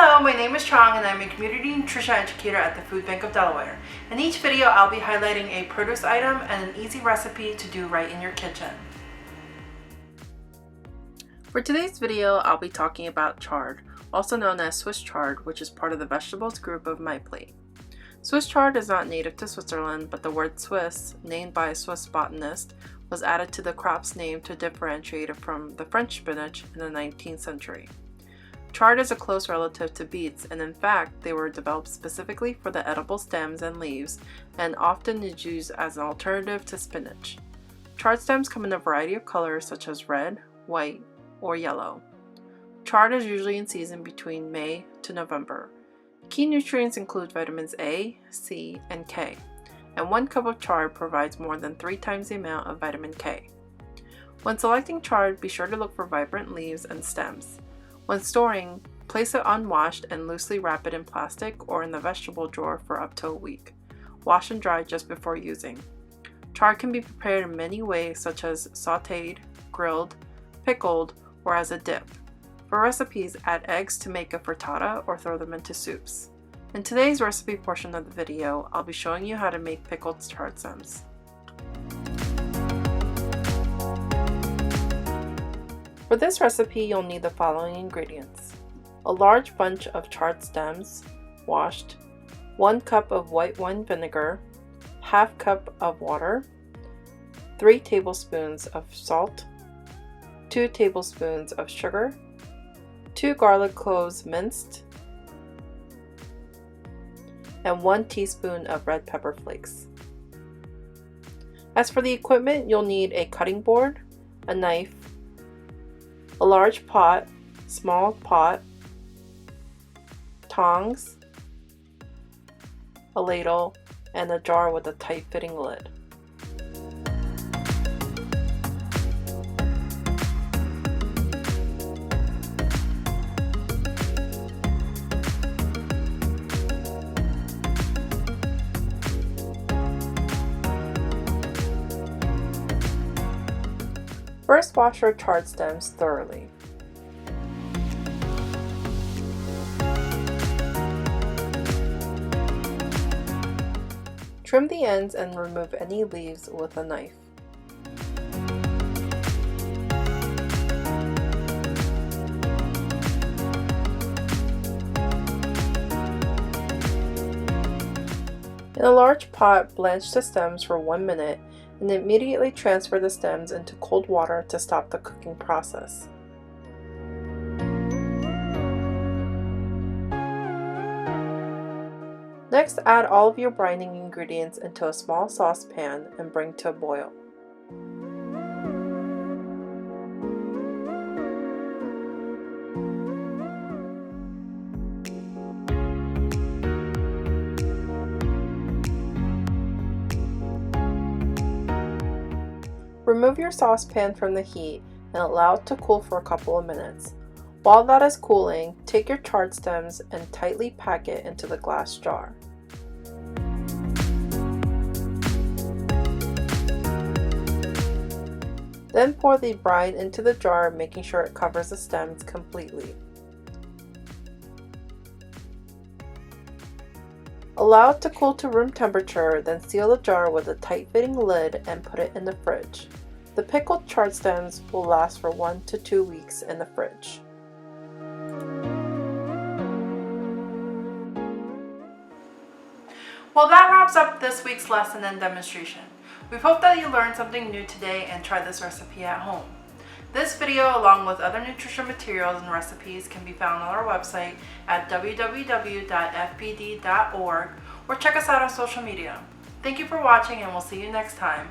Hello, my name is Chong and I'm a community nutrition educator at the Food Bank of Delaware. In each video, I'll be highlighting a produce item and an easy recipe to do right in your kitchen. For today's video, I'll be talking about chard, also known as Swiss chard, which is part of the vegetables group of my plate. Swiss chard is not native to Switzerland, but the word Swiss, named by a Swiss botanist, was added to the crop's name to differentiate it from the French spinach in the 19th century. Chard is a close relative to beets, and in fact, they were developed specifically for the edible stems and leaves, and often is used as an alternative to spinach. Chard stems come in a variety of colors such as red, white, or yellow. Chard is usually in season between May to November. Key nutrients include vitamins A, C, and K, and 1 cup of chard provides more than 3 times the amount of vitamin K. When selecting chard, be sure to look for vibrant leaves and stems. When storing, place it unwashed and loosely wrap it in plastic or in the vegetable drawer for up to a week. Wash and dry just before using. Chard can be prepared in many ways such as sautéed, grilled, pickled, or as a dip. For recipes, add eggs to make a frittata or throw them into soups. In today's recipe portion of the video, I'll be showing you how to make pickled chard stems. For this recipe, you'll need the following ingredients: a large bunch of chard stems, washed, 1 cup of white wine vinegar, ½ cup of water, 3 tablespoons of salt, 2 tablespoons of sugar, 2 garlic cloves minced, and 1 teaspoon of red pepper flakes. As for the equipment, you'll need a cutting board, a knife, a large pot, small pot, tongs, a ladle, and a jar with a tight-fitting lid. First, wash your chard stems thoroughly. Trim the ends and remove any leaves with a knife. In a large pot, blanch the stems for 1 minute and immediately transfer the stems into cold water to stop the cooking process. Next, add all of your brining ingredients into a small saucepan and bring to a boil. Remove your saucepan from the heat and allow it to cool for a couple of minutes. While that is cooling, take your chard stems and tightly pack it into the glass jar. Then pour the brine into the jar, making sure it covers the stems completely. Allow it to cool to room temperature, then seal the jar with a tight-fitting lid and put it in the fridge. The pickled chard stems will last for 1 to 2 weeks in the fridge. Well, that wraps up this week's lesson and demonstration. We hope that you learned something new today and try this recipe at home. This video, along with other nutrition materials and recipes, can be found on our website at www.fbd.org or check us out on social media. Thank you for watching, and we'll see you next time.